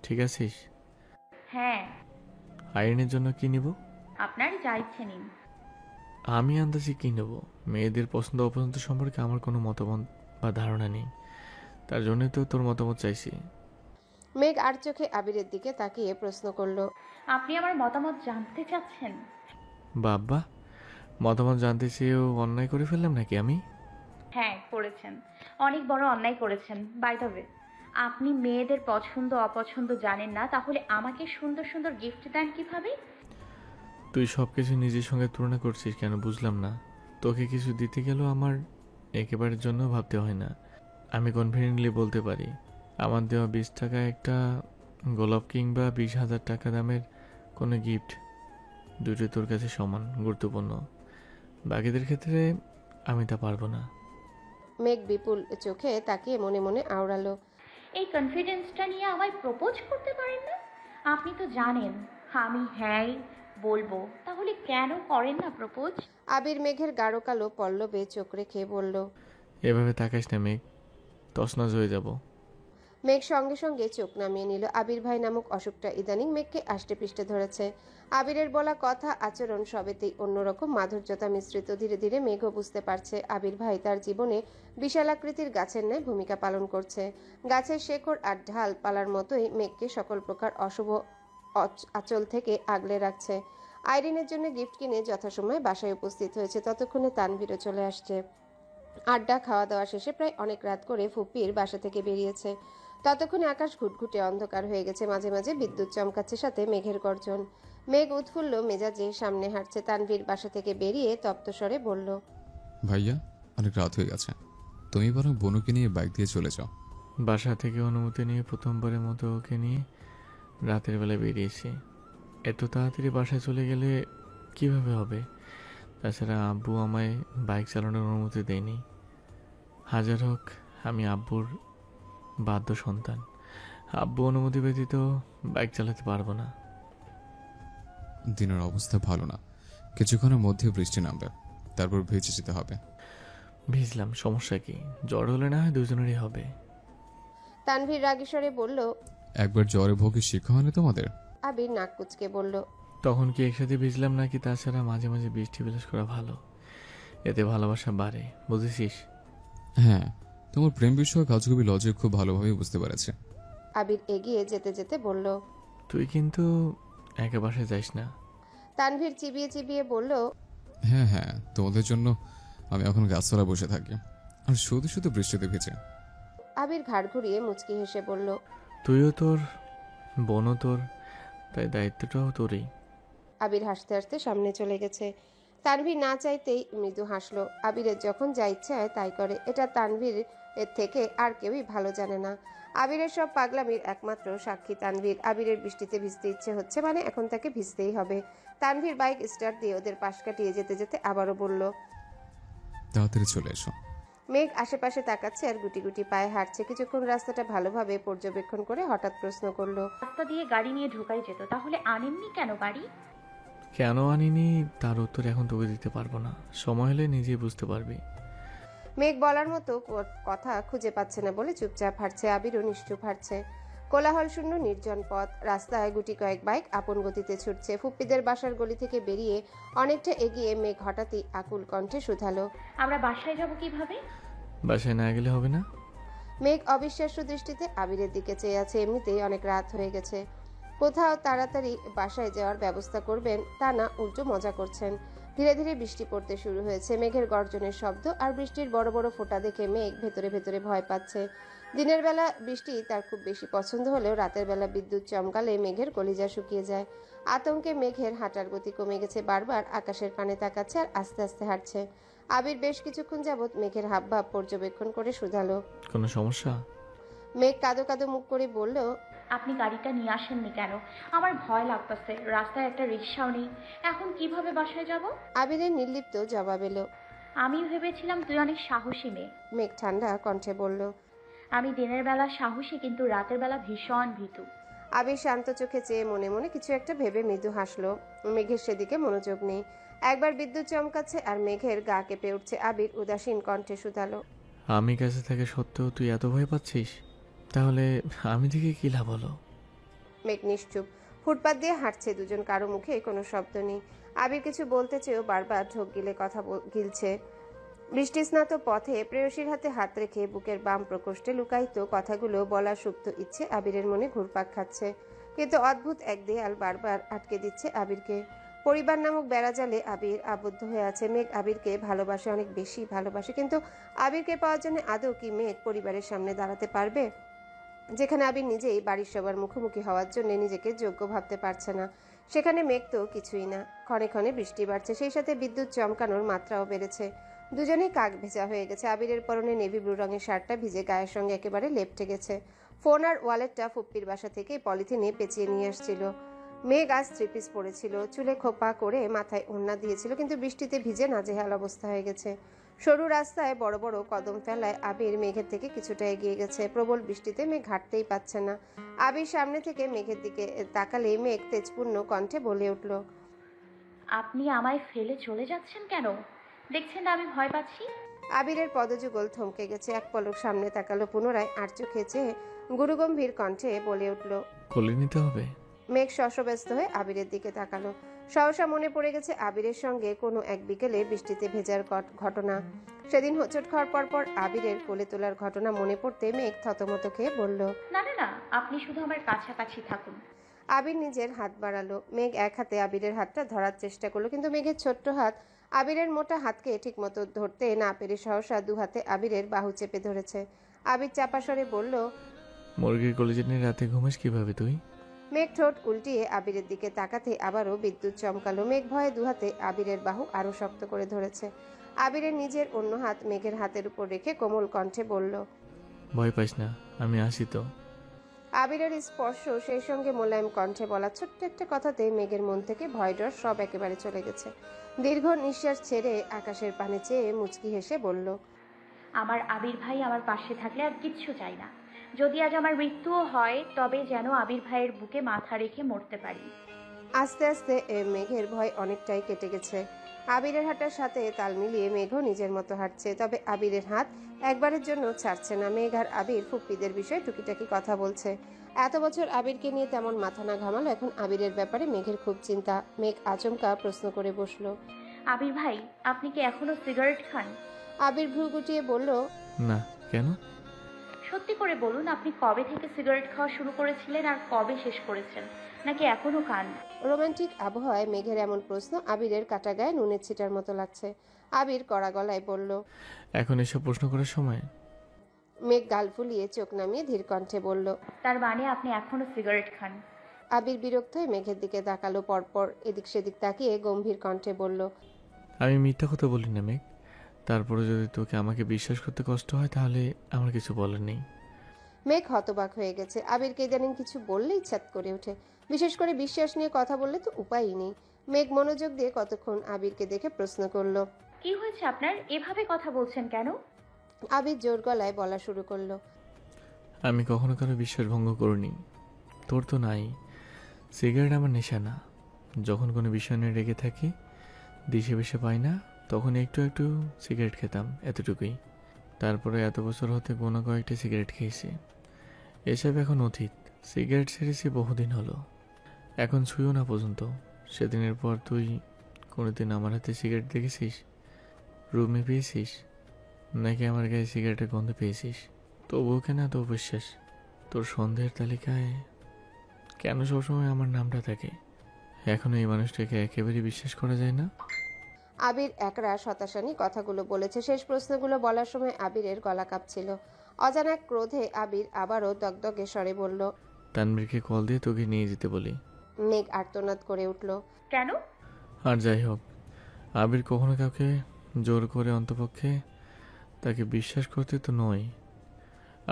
ঠিক আছিস? হ্যাঁ। আইনের জন্য কি নিব? আপনার যা ইচ্ছে নিন। আমি আন্দাজে কি নেব? মেয়েদের পছন্দ অপছন্দ সম্পর্কে আমার কোনো মতামত বা ধারণা নেই, তার জন্যই তো তোর মতামত চাইছি। মেঘ আর চোখে আবিরের দিকে তাকিয়ে প্রশ্ন করলো। আপনি আমার মতামত জানতে চাচ্ছেন? বাবা, মতামত জানতে চেয়েও অন্যায় করে ফেললাম নাকি আমি? হ্যাঁ করেছেন, অনেক বড় অন্যায় করেছেন। বাই দ্য ওয়ে, আপনি মেয়েদের পছন্দ অপছন্দ জানেন না, তাহলে আমাকে সুন্দর সুন্দর গিফট দেন কিভাবে? তুই সব কিছু নিজের সঙ্গে তুলনা করছিস কেন বুঝলাম না। তোকে কিছু দিতে গেলেও আমার একেবারের জন্য ভাবতে হয় না। আমি কনফিডেন্টলি বলতে পারি আমার দেওয়া 20 টাকা একটা গোলাপ কিংবা 20,000 টাকা দামের কোনো গিফট, দুটো তোর কাছে সমান গুরুত্বপূর্ণ। বাকিদের ক্ষেত্রে আমি তা পারবো না। মেঘ বিপুল চোখে তাকিয়ে মনে মনে আওড়ালো। এই কনফিডেন্সটা নিয়ে আমায় প্রপোজ করতে পারেন না? আপনি তো জানেন আমি হ্যাঁই বলবো, তাহলে কেন করেন না প্রপোজ? আবির মেঘের গাঢ় কালো পল্লবে চোখ রেখে বলল। এভাবে তাকাস না মেঘ, তছনছ হয়ে যাব। মেঘ সঙ্গে সঙ্গে চোখ নামিয়ে নিল। আবির ভাই নামক অসুখটা ইদানিং মেঘকে আষ্টে পৃষ্ঠে ধরেছে। আবিরের বলা কথা আচরণ সবেতেই অন্যরকম মাধুর্যতা মিশ্রিত। ধীরে ধীরে মেঘও বুঝতে পারছে আবির ভাই তার জীবনে বিশালাকৃতির গাছের ন্যায় ভূমিকা পালন করছে। গাছের শেকড় আর ঢাল পালার মতোই মেঘকে সকল প্রকার অশুভ আঁচল থেকে আগলে রাখছে। আইরিনের জন্য গিফট কিনে যথাসময়ে বাসায় উপস্থিত হয়েছে। ততক্ষণে তানভীরও চলে আসছে। আড্ডা খাওয়া দাওয়া শেষে প্রায় অনেক রাত করে ফুপ্পির বাসা থেকে বেরিয়েছে। ততক্ষণে আকাশ ঘুটঘুটে অন্ধকার হয়ে গেছে। মাঝে মাঝে বিদ্যুৎ চমকাচ্ছে, সাথে মেঘের গর্জন। মেঘ উৎফুল্ল মেজাজে সামনে হাঁটছে। তানভীর বাসা থেকে বেরিয়ে তপ্ত স্বরে বলল। ভাইয়া, অনেক রাত হয়ে গেছে, তুমি বরং বনুকে নিয়ে বাইক দিয়ে চলে যাও। বাসা থেকে অনুমতি নিয়ে প্রথমবারের মতো ওকে নিয়ে রাতের বেলা বেরিয়েছি। এত তাড়াতাড়ি বাসায় চলে গেলে কিভাবে হবে? তাছাড়া আব্বু আমায় বাইক চালানোর অনুমতি দেয়নি। হাজার হোক আমি আব্বুর বাধ্য সন্তান, আব্বু অনুমতি ব্যতীত বাইক চালাতে পারবো না। দিনের অবস্থা ভালো না, কিছুক্ষণের মধ্যে বৃষ্টি নামবে, তারপর ভেজে যেতে হবে। ভিজলাম, সমস্যা কি? জ্বর হলে না হয় দুজনেরই হবে। তানভীর রাগী স্বরে বলল। একবার জ্বরে ভোগে শিক্ষা হয়নি তোমাদের? আবির নাক কুচকে বলল। তখন কি একসাথে ভিজলাম নাকি? তাছাড়া মাঝে মাঝে বৃষ্টি বিলাস করা ভালো, এতে ভালোবাসা বাড়ে, বুঝেছিস? হ্যাঁ, তোমার প্রেম বিষয়ক কাজগুবি লজিক খুব ভালোভাবে বুঝতে পেরেছে। আবির এগিয়ে যেতে যেতে বলল। তুই কিন্তু একা বাসায় যাইস না। তানভীর চিবিয়ে চিবিয়ে বলল। হ্যাঁ হ্যাঁ, তোমাদের জন্য আমি এখন গাছতলা বসে থাকি আর শুধু শুধু বৃষ্টিতে ভিজে। আবির ঘাড় ঘুরিয়ে মুচকি হেসে বলল। তুইও তোর, বোনও তোর, তাই দায়িত্বটাও তোরই। আবির হাসতে হাসতে সামনে চলে গেছে। তানভীর না চাইতেই মৃদু হাসলো। আবিরের যখন যা ইচ্ছে হয় তাই করে, এটা তানভীর এর থেকে আর কেউই ভালো জানে না। আবিরের সব পাগলামির একমাত্র সাক্ষী তানভীর। আবিরের বৃষ্টিতে ভিজতে ইচ্ছে হচ্ছে মানে এখন তাকে ভিজতেই হবে। তানভীর বাইক স্টার্ট দিয়ে ওদের পাশ কাটিয়ে যেতে যেতে আবারও বলল। তাড়াতাড়ি চলে এসো। মেঘ আশেপাশে তাকাচ্ছে আর গুটি গুটি পায়ে হাঁটছে। কিছুক্ষণ রাস্তাটা ভালোভাবে পর্যবেক্ষণ করে হঠাৎ প্রশ্ন করলো। রাস্তা দিয়ে গাড়ি নিয়ে ঢোকাই যেত, তাহলে আনেননি কেন গাড়ি? কেন আনিনি তার উত্তর এখন তোকে দিতে পারবো না, সময় হলে নিজেই বুঝতে পারবি। মেঘ বলার মতো কথা খুঁজে পাচ্ছে না বলে চুপচাপ হাঁটছে। আবিরও নিশ্চুপ হাঁটছে। কোলাহল শূন্য নির্জন পথ। রাস্তায় গুটি কয়েক বাইক আপন গতিতে ছুটছে। ফুপ্পিদের বাসার গলি থেকে বেরিয়ে অনেকটা এগিয়ে মেঘ হঠাৎই আকুল কণ্ঠে শুধালো। আমরা বাসায় যাব কিভাবে? বাসায় না গেলে হবে না? মেঘ অবিশ্বাস্য দৃষ্টিতে আবিরের দিকে চেয়ে আছে। এমনিতেই অনেক রাত হয়ে গেছে, কোথাও তাড়াতাড়ি বাসায় যাওয়ার ব্যবস্থা করবেন তা না, উল্টো মজা করছেন। ধীরে ধীরে বৃষ্টি পড়তে শুরু হয়েছে। মেঘের গর্জনের শব্দ আর বৃষ্টির বড় বড় ফোঁটা দেখে মেঘ ভেতরে ভেতরে ভয় পাচ্ছে। দিনের বেলা বৃষ্টি তার খুব বেশি পছন্দ হলেও রাতের বেলা বিদ্যুৎ চমকালে মেঘের কলিজা শুকিয়ে যায়। আতঙ্কে মেঘের হাঁটার গতি কমে গেছে। বারবার আকাশের পানে তাকাচ্ছে আর আস্তে আস্তে হাঁটছে। আবির বেশ কিছুক্ষণ যাবৎ মেঘের হাবভাব পর্যবেক্ষণ করে শুধালো। কোনো সমস্যা? মেঘ কাঁদো কাঁদো মুখ করে বলল। আপনি গাড়িটা নিয়ে আসেননি কেন? আমার ভয় লাগতেছে, রাস্তায় একটা রিক্সাও নেই, এখন কিভাবে বাসায় যাব? আবিরের নির্লিপ্ত জবাব এলো। আমি ভেবেছিলাম তুই অনেক সাহসী মেয়ে। মেঘ ঠান্ডা কণ্ঠে বলল। আমি দিনের বেলা সাহসী, কিন্তু রাতের বেলা ভীষণ ভীতু। আবির শান্ত চোখে চেয়ে মনে মনে কিছু একটা ভেবে মৃদু হাসলো। মেঘের সেদিকে মনোযোগ নেই। একবার বিদ্যুৎ চমকাচ্ছে আর মেঘের গা কেঁপে উঠছে। আবির উদাসীন কণ্ঠে শুধালো। আমি কাছে থাকা সত্ত্বেও তুই এত ভয় পাচ্ছিস? তাহলে আমি থেকে কি লাভ হলো? মেঘ নিশ্চুপ। ফুটপাত দিয়ে হাঁটছে দুজন, কারো মুখে কোনো শব্দ নেই। আবির কিছু বলতে চেয়েও বারবার ঢোক গিলে কথা গিলছে। বৃষ্টিস্নাত পথে প্রেয়সীর হাতে হাত রেখে বুকের বাম প্রকোষ্ঠে লুকায়িত কথাগুলো বলার সুপ্ত ইচ্ছে আবিরের মনে ঘুরপাক খাচ্ছে। কিন্তু অদ্ভুত এক দেয়াল বারবার আটকে দিচ্ছে আবিরকে। পরিবার নামক বেড়াজালে আবির আবদ্ধ হয়ে আছে। মেঘ আবিরকে ভালোবাসে, অনেক বেশি ভালোবাসে, কিন্তু আবিরকে পাওয়ার জন্য আদৌ কি মেঘ পরিবারের সামনে দাঁড়াতে পারবে? যেখানে আবির নিজেই বাড়ির সবার মুখোমুখি হওয়ার জন্য নিজেকে যোগ্য ভাবতে পারছে না, সেখানে মেঘ তো কিছুই না। ক্ষণে ক্ষণে বৃষ্টি বাড়ছে, সেই সাথে বিদ্যুৎ চমকানোর মাত্রাও বেড়েছে। দুজনেই কাক ভেজা হয়ে গেছে। আবিরের পরনে নেভি ব্লু রঙের শার্টটা ভিজে গায়ের সঙ্গে একেবারে লেপ্টে গেছে। ফোন আর ওয়ালেটটা ফুপ্পির বাসা থেকে পলিথিনে পেঁচিয়ে নিয়ে আসছিল। মেঘ আজ থ্রি পিস পরেছিল, চুলে খোপা করে মাথায় ওড়না দিয়েছিল, কিন্তু বৃষ্টিতে ভিজে নাজেহাল অবস্থা হয়ে গেছে। সরু রাস্তায় বড় বড় কদম ফেলায় আবির মেঘের থেকে কিছুটা এগিয়ে গেছে। প্রবল বৃষ্টিতে মেঘ হাঁটতেই পাচ্ছে না। আবির সামনে থেকে মেঘের দিকে তাকালে মেঘ তেজপূর্ণ কণ্ঠে বলে উঠল, আপনি আমায় ফেলে চলে যাচ্ছেন কেন? দেখছেন না আমি ভয় পাচ্ছি। আবিরের পদযুগল থমকে গেছে। এক পলক সামনে তাকালো, পুনরায় আর চোখে চেয়ে গুরুগম্ভীর কণ্ঠে বলে উঠল। কোলে নিতে হবে? মেঘ শশব্যস্ত হয়ে আবিরের দিকে তাকালো। সহসা মনে পড়ে গেছে আবিরের সঙ্গে কোনো এক বিকেলে বৃষ্টিতে ভেজার ঘটনা। সেদিন হোঁচট খাওয়ার পর আবিরের কোলে তোলার ঘটনা মনে পড়তে মেঘ থতমত খেয়ে বলল, না না না, আপনি শুধু আমার কাছাকাছি থাকুন। আবির নিজের হাত বাড়ালো। মেঘ এক হাতে আবিরের হাতটা ধরার চেষ্টা করলো, কিন্তু মেঘের ছোট্ট হাত আবিরের মোটা হাতকে ঠিকমতো ধরতে না পেরে সহসা দু হাতে আবিরের বাহু চেপে ধরেছে। আবির চাপা স্বরে বলল, মুরগির কলেজে নিয়ে রাতে ঘুমাস কিভাবে তুই? মেঘ ঠোঁট উল্টিয়ে আবিরের দিকে তাকাতে আবারও বিদ্যুৎ চমকালো। মেঘ ভয়ে দুহাতে আবিরের বাহু আরো শক্ত করে ধরেছে। আবিরের নিজের অন্য হাত মেঘের হাতের উপর রেখে কোমল কণ্ঠে বলল, ভয় পাস না, আমি আসি তো। আবিরের স্পর্শ, সেই সঙ্গে মোলায়েম কণ্ঠে বলা ছোট্ট একটা কথাতে মেঘের মন থেকে ভয় ডর সব একেবারে চলে গেছে। দীর্ঘ নিঃশ্বাস ছেড়ে আকাশের পানে চেয়ে মুচকি হেসে বলল, আমার আবির ভাই আমার পাশে থাকলে আর কিচ্ছু চাই না। যদি আজ আমার মৃত্যুও হয়, তবে যেন আবির ভাইয়ের বুকে মাথা রেখে মরতে পারি। আস্তে আস্তে মেঘের ভয় অনেকটাই কেটে গেছে। আবিরের হাঁটার সাথে তাল মিলিয়ে মেঘও নিজের মতো হাঁটছে, তবে আবিরের হাত একবারের জন্য ছাড়ছে না। মেঘ আর আবির ফুপ্পিদের বিষয়ে টুকিটাকি কথা বলছে। এত বছর আবিরকে নিয়ে তেমন মাথা না ঘামালো, এখন আবিরের ব্যাপারে মেঘের খুব চিন্তা। মেঘ আচমকা প্রশ্ন করে বসলো, আবির ভাই, আপনি কি এখনো সিগারেট খান? আবির ভ্রু গুটিয়ে বলল, না, কেন? সত্যি করে বলুন, আপনি কবে থেকে সিগারেট খাওয়া শুরু করেছিলেন আর কবে শেষ করেছেন, নাকি এখনো খান? রোমান্টিক আবহাওয়ায় মেঘের এমন প্রশ্ন আবিরের কাটা গায়ে নুনের ছিটার মতো লাগছে। আবির কড়া গলায় বলল, এখন এসব প্রশ্ন করার সময়? মেঘ গাল ফুলিয়ে চোখ নামিয়ে ধীর কণ্ঠে বলল, তার মানে আপনি এখনো সিগারেট খান? আবির বিরক্ত হয়ে মেঘের দিকে তাকালো, পরপর এদিক সেদিক তাকিয়ে গম্ভীর কণ্ঠে বলল, আমি মিথ্যা কথা বলি না মেঘ। তারপরে যদি তোকে আমাকে বিশ্বাস করতে কষ্ট হয় তাহলে আমার কিছু বলার নেই। মেঘ হতবাক হয়ে গেছে। আবিরকে ইদানিং কিছু বললে ইচ্ছাত করে ওঠে, বিশেষ করে বিশ্বাস নিয়ে কথা বললে তো উপায়ই নেই। মেঘ মনোযোগ দিয়ে কতক্ষণ আবিরকে দেখে প্রশ্ন করলো, কি হয়েছে আপনার? এভাবে কথা বলছেন কেন? আবির জোর গলায় বলা শুরু করলো, আমি কখনো কারো বিশ্বাস ভঙ্গ করিনি। তোর তো নাই। সিগারেট আমার নেশা না। যখন কোনো বিষয় নিয়ে রেগে থাকি, দিশে বেশে পাই না, তখন একটু একটু সিগারেট খেতাম, এতটুকুই। তারপরে এত বছর হতে কোনো কয়েকটা সিগারেট খেয়েছি। এসব এখন অতীত। সিগারেট ছেড়েছি বহুদিন হলো, এখন ছুঁয়ও না পর্যন্ত। সেদিনের পর তুই কোনোদিন আমার হাতে সিগারেট দেখেছিস? রুমে পেয়েছিস? নাকি আমার গায়ে সিগারেটের গন্ধ পেয়েছিস? তবুও কেন এত অবিশ্বাস? তোর সন্দেহের তালিকায় কেন সবসময় আমার নামটা থাকে? এখনো এই মানুষটাকে একেবারেই বিশ্বাস করা যায় না। আবির একরা শতাশানি কথাগুলো বলেছে। শেষ প্রশ্নগুলো বলার সময় আবিরের গলা কাঁপছিল। অজানা ক্রোধে আবির আবারও দগদগে স্বরে বলল, তানবীরকে কল দিয়ে তোকে নিয়ে যেতে বলি। মেঘ আর্তনাদ করে উঠল, কেন? আর যাই হোক, আবির কখনো কাউকে জোর করে অন্তপক্ষে তাকে বিশ্বাস করতে তো নয়।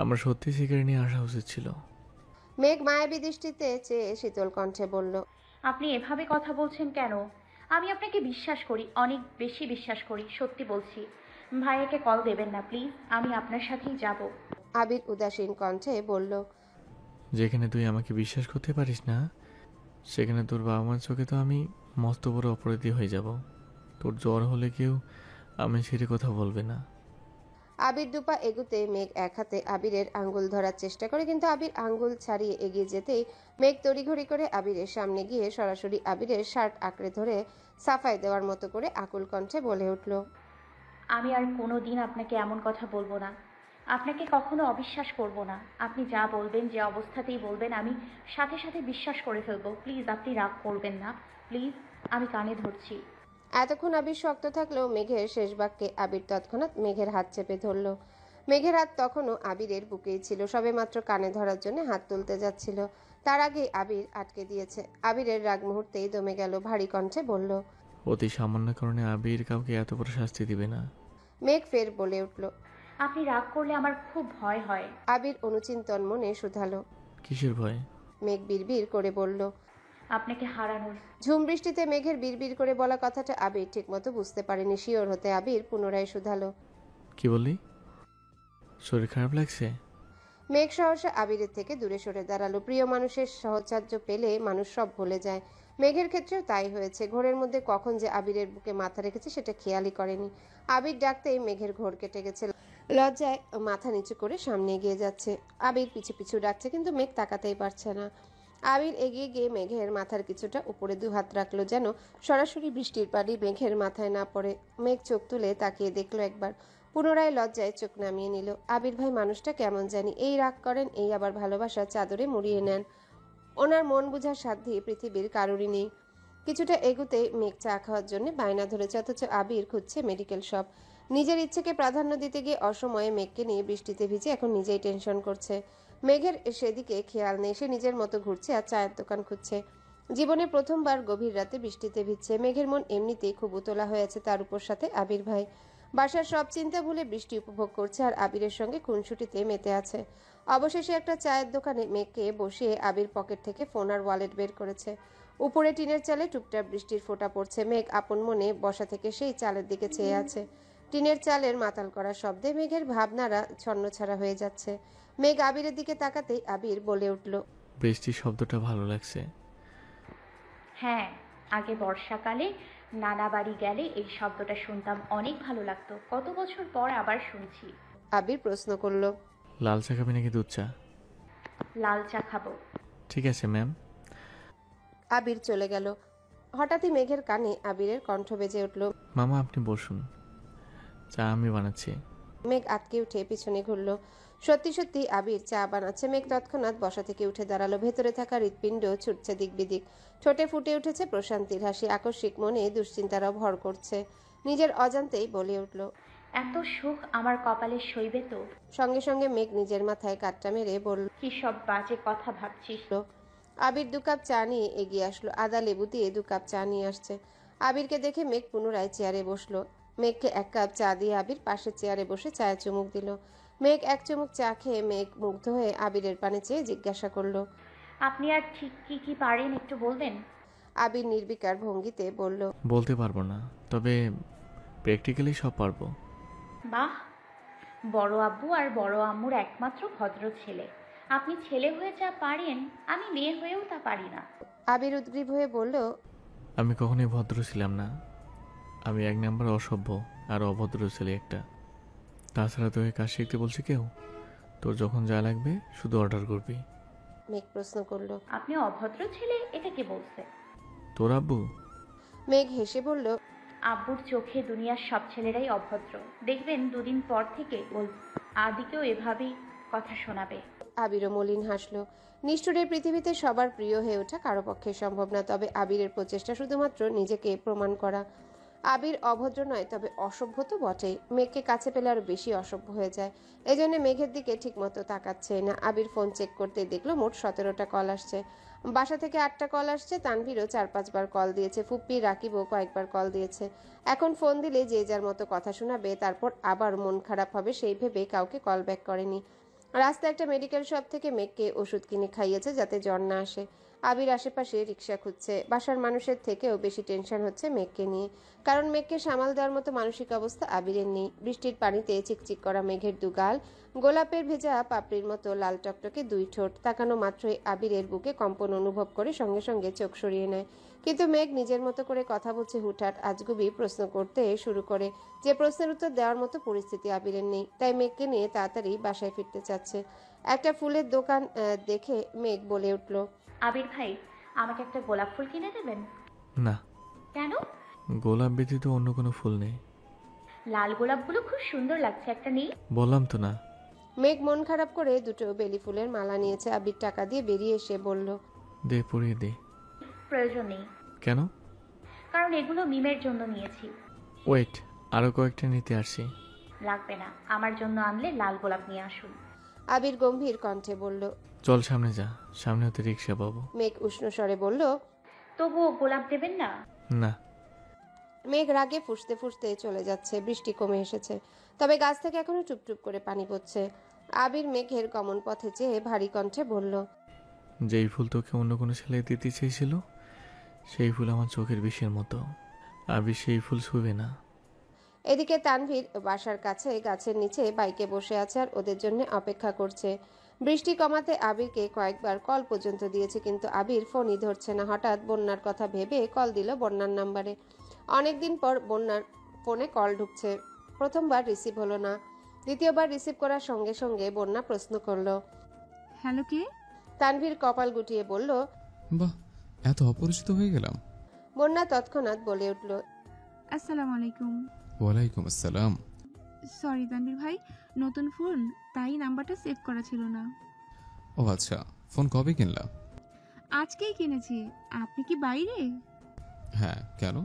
আমার সত্যি সিগারেট নিয়ে আসা উচিত ছিল। মেঘ মায়াবী দৃষ্টিতে চেয়ে শীতল কণ্ঠে বলল, আপনি এভাবে কথা বলছেন কেন? আমি আপনাকে বিশ্বাস করি, অনেক বেশি বিশ্বাস করি, সত্যি বলছি। ভাইয়াকে কল দেবেন না প্লিজ, আমি আপনার সাথেই যাব। আবির উদাসীন কণ্ঠে বলল, যেখানে তুই আমাকে বিশ্বাস করতে পারিস না, সেখানে তোর বাবা মার চোখে তো আমি মস্ত বড় অপরাধী হয়ে যাব। তোর জ্বর হলে কেউ আমি ছেড়ে কথা বলবে না। আবির দুপা এগুতে মেঘ এক হাতে আবিরের আঙ্গুল ধরার চেষ্টা করে, কিন্তু আবির আঙ্গুল ছাড়িয়ে এগিয়ে যেতেই মেঘ তড়িঘড়ি করে আবিরের সামনে গিয়ে সরাসরি আবিরের শার্ট আঁকড়ে ধরে সাফাই দেওয়ার মতো করে আকুল কণ্ঠে বলে উঠল, আমি আর কোনো দিন আপনাকে এমন কথা বলবো না, আপনাকে কখনো অবিশ্বাস করব না। আপনি যা বলবেন, যে অবস্থাতেই বলবেন, আমি সাথে সাথে বিশ্বাস করে ফেলবো। প্লিজ আপনি রাগ করবেন না, প্লিজ, আমি কানে ধরছি। এতক্ষণ আবির শক্ত থাকলেও মেঘের শেষ বাক্যে আবির তৎক্ষণাৎ মেঘের হাত চেপে ধরল। মেঘের হাত তখনও আবিরের বুকেই ছিল, সবেমাত্র কানে ধরার জন্য হাত তুলতে যাচ্ছিল, তার আগে আবির আটকে দিয়েছে। আবিরের রাগ মুহূর্তেই দমে গেল, ভারী কণ্ঠে বলল, অতি সামান্য কারণে আবির কাউকে এত বড় শাস্তি দিবে না। মেঘ ফের বলে উঠল। আপনি রাগ করলে আমার খুব ভয় হয়। আবির অনুচিন্তন মনে শুধালো। কিসের ভয়? মেঘ বিড়বিড় করে বলল। আপনাকে হারানোর। ঝুম বৃষ্টিতে মেঘের বিড়বিড় করে বলা কথাটা আবির ঠিকমতো বুঝতে পারেনি। শিওর হতে আবির পুনরায় শুধালো। কি বললি? শরীর খারাপ লাগছে? মেঘ সহসা আবিরের থেকে দূরে সরে দাঁড়ালো। প্রিয় মানুষের সহচর্য পেলে মানুষ সব ভুলে যায়। মেঘের ক্ষেত্রেও তাই হয়েছে। ঘোরের মধ্যে কখন যে আবিরের বুকে মাথা রেখেছে সেটা খেয়ালই করেনি। আবির ডাকতেই মেঘের ঘোর কেটে গেছে। লজ্জায় মাথা নিচু করে সামনে এগিয়ে যাচ্ছে। আবির পিছু পিছু ডাকছে, কিন্তু মেঘ তাকাতেই পারছে না। আবির এগিয়ে গিয়ে মেঘের মাথার কিছুটা উপরে দুহাত রাখলো, যেন সরাসরি বৃষ্টির পানি মেঘের মাথায় না পড়ে। মেঘ চোখ তুলে তাকিয়ে দেখলো একবার, পুনরায় লজ্জায় চোখ নামিয়ে নিল। আবির ভাই মানুষটা কেমন জানি, এই রাগ করেন, এই আবার ভালোবাসার চাদরে মুড়িয়ে নেন। ওনার মন বুঝার সাধ্যি পৃথিবীর কারোরই নেই। কিছুটা এগুতে মেঘ চা খাওয়ার জন্য বায়না ধরেছে, অথচ আবির খুঁজছে মেডিকেল শপ। নিজের ইচ্ছেকে প্রাধান্য দিতে গিয়ে অসময়ে মেঘকে নিয়ে বৃষ্টিতে ভিজে এখন নিজেই টেনশন করছে। মেঘের সেদিকে খেয়াল নেই, সে নিজের মতো ঘুরছে আর চায়ের দোকান খুঁজছে। জীবনে প্রথমবার গভীর রাতে বৃষ্টিতে ভিজছে। মেঘের মন এমনিতেই খুব উতলা হয়েছে, তার উপর সাথে আবির ভাই। বাসার সব চিন্তা ভুলে বৃষ্টি উপভোগ করছে আর আবিরের সঙ্গে খুনসুটিতে মেতে আছে। অবশেষে একটা চায়ের দোকানে মেঘকে বসিয়ে আবির পকেট থেকে ফোন আর ওয়ালেট বের করেছে। উপরে টিনের চালে টুপটাপ বৃষ্টির ফোঁটা পড়ছে। মেঘ আপন মনে বসা থেকে সেই চালের দিকে চেয়ে আছে। টিনের চালের মাতাল করা শব্দে মেঘের ভাবনারা ছন্নছাড়া হয়ে যাচ্ছে। মেঘ আবিরের দিকে তাকাতেই আবির বলে উঠল, বৃষ্টির শব্দটা ভালো লাগছে। হ্যাঁ, আগে বর্ষাকালে নানা বাড়ি গেলে এই শব্দটা শুনতাম, অনেক ভালো লাগতো। কত বছর পর আবার শুনছি। আবির প্রশ্ন করল। লাল চা খাবি নাকি দুধ চা? লাল চা খাবো। ঠিক আছে ম্যাম। আবির চলে গেল। হঠাৎই মেঘের কানে আবিরের কণ্ঠ বেজে উঠল। মামা আপনি বসুন, চা আমি বানাচ্ছি। মেঘ আটকে উঠে পিছনে ঘুরল। সত্যি সত্যি আবির চা বানাচ্ছে। মেঘ তৎক্ষণাৎ বসা থেকে উঠে দাঁড়ালো। ভেতরে থাকা হৃৎপিণ্ড ছুটছে দিক বিদিক। ঠোঁটে ফুটে উঠেছে প্রশান্তির হাসি। আকস্মিক মনে দুশ্চিন্তারও ভর করছে। নিজের অজান্তেই বলে উঠল, এত সুখ আমার কপালে সইবে তো? সঙ্গে সঙ্গে মেঘ নিজের মাথায় কাটটা মেরে বলল। কি সব বাজে কথা ভাবছিস? আবির 2 কাপ চা নিয়ে এগিয়ে আসলো। আদা লেবু দিয়ে 2 কাপ চা নিয়ে আসছে। আবিরকে দেখে মেঘ পুনরায় চেয়ারে বসলো। মেঘকে 1 কাপ চা দিয়ে আবির পাশের চেয়ারে বসে চায়ে চুমুক দিল। মেঘ 1 চুমুক চা খেয়ে মেঘ মুগ্ধ হয়ে আবিরের পানে চেয়ে জিজ্ঞাসা করলো, আপনি আর ঠিক কি কি পারেন একটু বলবেন? আবির নির্বিকার ভঙ্গিতে বলল, বলতে পারবো না, তবে প্র্যাকটিক্যালি সব পারবো। বাহ, বড় আব্বু আর বড় আম্মুর একমাত্র ভদ্র ছেলে। আপনি ছেলে হয়ে যা পারেন, আমি মেয়ে হয়েও তা পারি না। আবির উদ্গ্রীব হয়ে বলল, আমি কখনোই ভদ্র ছিলাম না। আমি 1 নাম্বার অসভ্য আর অভদ্র ছেলে একটা। তাছাড়া তোকে কাজ শিখতে বলছে কেউ? তোর যখন যা লাগবে শুধু অর্ডার করবি। মেঘ প্রশ্ন করল, আপনি অভদ্র ছেলে, এটা কে বলছে? তোর আব্বু? মেঘ হেসে বলল, আব্বুর চোখে দুনিয়ার সব ছেলেরাই অভদ্র। দেখবেন 2 দিন পর থেকে আদিকেও এভাবেই কথা শোনাবে। আবিরও মলিন হাসলো। নিষ্ঠুরের পৃথিবীতে সবার প্রিয় হয়ে ওঠা কারো পক্ষে সম্ভব না, তবে আবিরের প্রচেষ্টা শুধুমাত্র নিজেকে প্রমাণ করা। আবির অভদ্র নয়, তবে অসভ্য তো বটেই। মেঘকে কাছে পেলে আরো বেশি অসভ্য হয়ে যায়। এজন্য মেঘের দিকে ঠিকমতো তাকাচ্ছে না। আবির ফোন চেক করতে দেখলো মোট 17টা কল আসছে। বাসা থেকে 8টা কল আসছে। তানভীরও 4-5 বার কল দিয়েছে। ফুপ্পি রাকিবও কয়েকবার কল দিয়েছে। এখন ফোন দিলে যে যার মতো কথা শোনাবে, তারপর আবার মন খারাপ হবে সেই ভেবে কাউকে কল ব্যাক করেনি। রাস্তায় একটা মেডিকেল শপ থেকে মেঘকে ওষুধ কিনে খাইয়েছে যাতে জ্বর না আসে। আবির আশেপাশে রিক্সা খুঁজছে। বাসার মানুষের থেকেও বেশি টেনশন হচ্ছে মেঘকে নিয়ে, কারণ মেঘকে সামাল দেওয়ার মতো মানসিক অবস্থা আবিরের নেই। বৃষ্টির পানিতে চিকচিক করা মেঘের দুগাল, গোলাপের ভেজা পাপড়ির মতো লাল টকটকে দুই ঠোঁট, তাকানো মাত্রই আবিরের বুকে কম্পন অনুভব করে সঙ্গে সঙ্গে চোখ সরিয়ে নেয়। কিন্তু মেঘ নিজের মতো করে কথা বলছে, হুটহাট আজগুবি প্রশ্ন করতে শুরু করে, যে প্রশ্নের উত্তর দেওয়ার মতো পরিস্থিতি আবিরের নেই। তাই মেঘকে নিয়ে তাড়াতাড়ি বাসায় ফিরতে চাচ্ছে। একটা ফুলের দোকান দেখে মেঘ বলে উঠল, আবির ভাই, আমাকে একটা গোলাপ ফুল কিনে দেবেন? না, কেন? গোলাপ ব্যতীত অন্য কোনো ফুল নেই। লাল গোলাপগুলো খুব সুন্দর লাগছে, একটা নেই? বললাম তো না। মেঘ মন খারাপ করে দুটো বেলি ফুলের মালা নিয়েছে। আবির টাকা দিয়ে বেরিয়ে এসে বলল, দে, পরিয়ে দে। প্রয়োজন নেই। কেন? কারণ এগুলো মিমের জন্য নিয়েছি। ওয়েট, আরও কয়েকটা নিতে আসছি। লাগবে না, আমার জন্য আনলে লাল গোলাপ নিয়ে আসুন। আবির গম্ভীর কণ্ঠে বলল। চল সামনে যা, সামনে হতে রিক্সা পাবো। মেঘ উষ্ণ স্বরে বলল, তবুও গোলাপ দেবেন না? না। মেঘ রাগে ফুঁসতে ফুঁসতে চলে যাচ্ছে। বৃষ্টি কমে এসেছে, তবে গাছ থেকে এখনো টুপটুপ করে পানি পড়ছে। আবির মেঘের গমন পথে চেয়ে ভারী কণ্ঠে বলল, যেই ফুল তোকে অন্য কোনো ছেলে দিতে চেয়েছিল, সেই ফুল আমার চোখের বিষের মতো। আবি সেই ফুল ছুবে না। এদিকে তানভীর বাসার কাছে গাছের নিচে বাইকে বসে আছে আর ওদের জন্য অপেক্ষা করছে। বৃষ্টি কমাতে আবিরকে কয়েকবার কল পর্যন্ত দিয়েছে, কিন্তু আবির ফোনই ধরছে না। হঠাৎ বন্যার কথা ভেবে কল দিল বন্যার নাম্বারে। অনেকদিন পর বন্যার ফোনে কল ঢুকছে। প্রথমবার রিসিভ হলো না, দ্বিতীয়বার রিসিভ করার সঙ্গে সঙ্গে বন্যা প্রশ্ন করলো। হ্যালো, কে? তানভীর কপাল গুটিয়ে বলল। বাহ, এত অপরিচিত হয়ে গেলাম। বন্যা তৎক্ষণাৎ বলে উঠল, আসসালামু আলাইকুম। ওয়ালাইকুম আসসালাম। সরি তানভীর ভাই, নতুন ফোন, তাই নাম্বারটা সেভ করা ছিল না। ও আচ্ছা, ফোন কবে কিনলা? আজকেই কিনেছি। আপনি কি বাইরে? হ্যাঁ, কেন?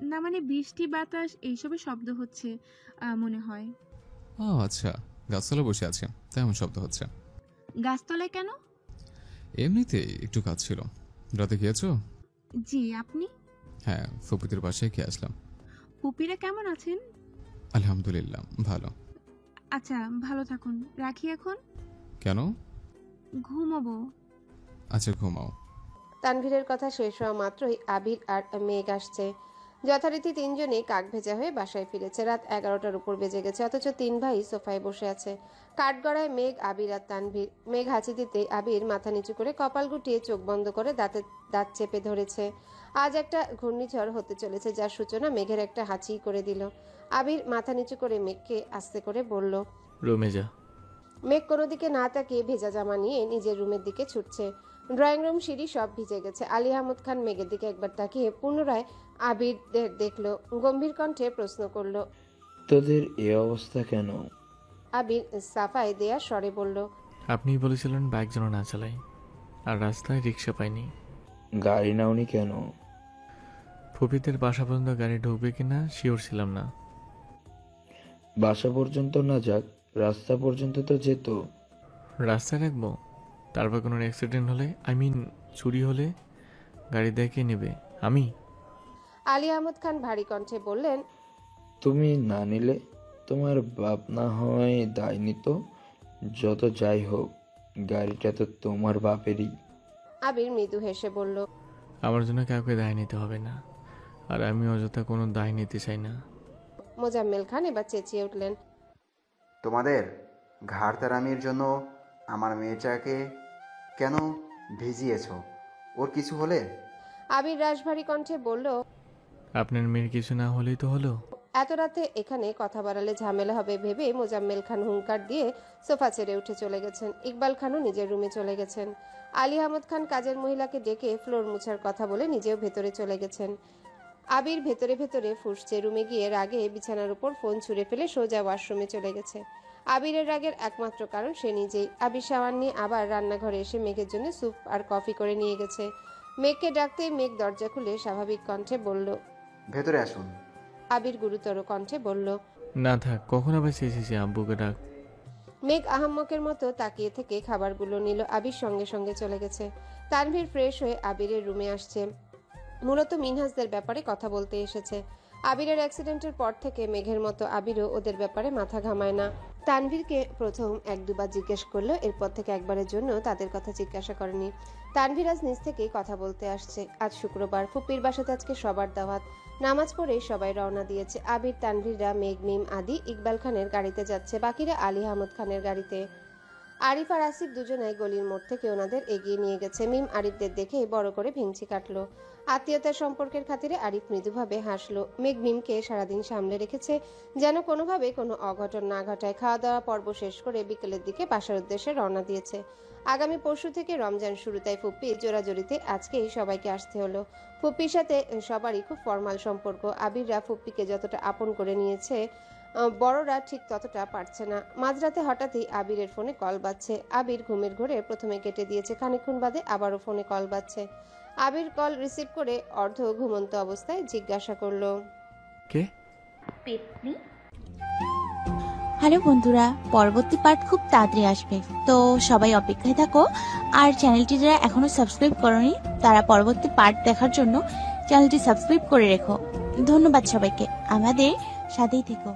না মানে বৃষ্টি বাতাস এইসবের শব্দ হচ্ছে মনে হয়। ও আচ্ছা, গাছতলা বসে আছে তাই এমন শব্দ হচ্ছে। গাছতলায় কেন? এমনিতে একটু কাজ ছিল। রাতে খেয়েছো? জি, আপনি? হ্যাঁ, ফুপিদের বাসায় খেয়ে আসলাম। পুপিরা কেমন আছেন? আলহামদুলিল্লাহ, ভালো। আচ্ছা, ভালো থাকুন, রাখি এখন। কেন? ঘুমাবো। আচ্ছা, ঘুমাও। তানভীরের কথা শেষ হওয়া মাত্রই আবির আর মেঘ আসছে। যথারীতি তিনজনেই কাক ভেজা হয়ে বাসায় ফিরেছে। রাত 11টার উপর বেজে গেছে, অথচ তিন ভাই সোফায় বসে আছে। কাঠগড়ায় মেঘ, আবির আর তানভীর। মেঘ হাঁচি দিতে আবির মাথা নিচু করে কপাল গুটিয়ে চোখ বন্ধ করে দাঁত চেপে ধরেছে। আজ একটা ঘূর্ণিঝড় হতে চলেছে, যার সূচনা মেঘের একটা হাঁচি করে দিল। আবির মাথা নিচু করে মেঘকে আস্তে করে বলল। রুমে যা। মেঘ কোনো দিকে না তাকিয়ে ভেজা জামা নিয়ে নিজের রুমের দিকে ছুটছে। ড্রয়িং রুম, সিঁড়ি সব ভিজে গেছে। আলী আহমদ খান মেঘের দিকে একবার তাকিয়ে পুনরায় আবিরদের দেখলো। গম্ভীর কণ্ঠে প্রশ্ন করলো, তোদের এ অবস্থা কেন? আবির সাফাই দেয়া স্বরে বলল, আপনিই বলেছিলেন বাইক যেন না চালাই, আর রাস্তায় রিক্সা পাইনি। গাড়ি নাওনি কেন? ফুপিদের বাসা পর্যন্ত গাড়ি ঢুকবে কিনা শিওর ছিলাম না। বাসা পর্যন্ত না যাক, রাস্তা পর্যন্ত তো যেত। রাস্তায় রাখবো? তারপর কোনো অ্যাক্সিডেন্ট হলে, চুরি হলে গাড়ি দেখে নেবে? আমি? আলী আহমদ খান ভারী কণ্ঠে বললেন, তুমি না নিলে তোমার বাপ না হয় দায় নিত। যত যাই হোক, গাড়িটা তো তোমার বাপেরই। আবির মৃদু হেসে বলল, আমার জন্য কাউকে দায় নিতে হবে না, আর আমি অযথা কোনো দায় নিতে চাই না। মোজাম্মেল খান এবার চেঁচিয়ে উঠলেন, তোমাদের ঘাড়তারামির জন্য আমার মেয়েটাকে কেন ভিজিয়েছ? ওর কিছু হলে? আবির রাশভারী কণ্ঠে বলল, আপনার মেয়ের কিছু না হলেই তো হলো। এত রাতে এখানে কথা বাড়ালে ঝামেলা হবে ভেবে মোজাম্মেল খান হুঙ্কার দিয়ে সোফা ছেড়ে উঠে চলে গেছেন। ইকবাল খানও নিজের রুমে চলে গেছেন। আলী আহমদ খান কাজের মহিলাকে ডেকে ফ্লোর মুছার কথা বলে নিজেও ভেতরে চলে গেছেন। আবির ভেতরে ভেতরে ফুঁসছে। রুমে গিয়ে রাগে বিছানার উপর ফোন ছুঁড়ে ফেলে সোজা ওয়াশরুমে চলে গেছে। আবিরের রাগের একমাত্র কারণ সে নিজেই। আবির সাওয়ার নিয়ে আবার রান্নাঘরে এসে মেঘের জন্য স্যুপ আর কফি করে নিয়ে গেছে। মেঘকে ডাকতেই মেঘ দরজা খুলে স্বাভাবিক কণ্ঠে বলল, ভেতরে আসুন। আবির গুরুতর কণ্ঠে বলল, না থাক, কখন আবার চেয়েছি আব্বুকে ডাক। মেঘ আহাম্মকের মতো তাকিয়ে থেকে খাবারগুলো নিল। আবির সঙ্গে সঙ্গে চলে গেছে। তানভীর ফ্রেশ হয়ে আবিরের রুমে আসছে, মূলত মিনহাজদের ব্যাপারে কথা বলতে এসেছে। আবিরের অ্যাক্সিডেন্টের পর থেকে মেঘের মতো আবিরও ওদের ব্যাপারে মাথা ঘামায় না। তানভীরকে প্রথম এক দুবার জিজ্ঞেস করলো, এরপর থেকে একবারের জন্য তাদের কথা জিজ্ঞাসা করেনি। তানভীর আজ নিজ থেকেই কথা বলতে আসছে। আজ শুক্রবার, ফুপির বাসাতে আজকে সবার দাওয়াত। নামাজ পড়ে সবাই রওনা দিয়েছে। আবির, তানভীররা মেঘ, মিম, আদি ইকবাল খানের গাড়িতে যাচ্ছে, বাকিরা আলী আহমদ খানের গাড়িতে। আরিফ আর আসিফ দুজনাই গলির মোড় থেকে ওনাদের এগিয়ে নিয়ে গেছে। মিম আরিফদের দেখে বড় করে ভেঙচি কাটলো। আত্মীয়তার সম্পর্কের খাতিরে আরিফ মৃদুভাবে হাসলো। মেঘ মিমকে সারাদিন সামলে রেখেছে যেন কোনোভাবে কোনো অঘটন না ঘটায়। খাওয়া দাওয়া পর্ব শেষ করে বিকেলের দিকে বাসার উদ্দেশ্যে রওনা দিয়েছে। আগামী পরশু থেকে রমজান শুরু, তাই ফুপ্পির জোরাজোরিতে আজকেই সবাইকে আসতে হলো। ফুপ্পির সাথে সবারই খুব ফর্মাল সম্পর্ক। আবিররা ফুপ্পিকে যতটা আপন করে নিয়েছে, বড়রা ঠিক ততটা পারছে না। মাঝরাতে হঠাৎই আবিরের ফোনে কল বাজছে। আবির ঘুমের ঘোরে প্রথমে কেটে দিয়েছে, খানিকক্ষণ বাদে আবারও ফোনে কল বাজছে। আবির কল রিসিভ করে অর্ধ ঘুমন্ত অবস্থায় জিজ্ঞাসা করলো, কে? পেতনি। হ্যালো বন্ধুরা, পরবর্তী পার্ট খুব তাড়াতাড়ি আসবে, তো সবাই অপেক্ষায় থাকো। আর চ্যানেলটি যারা এখনো সাবস্ক্রাইব করোনি তারা পরবর্তী পার্ট দেখার জন্য চ্যানেলটি সাবস্ক্রাইব করে রেখো। ধন্যবাদ সবাইকে, আমাদের সাথেই থেকো।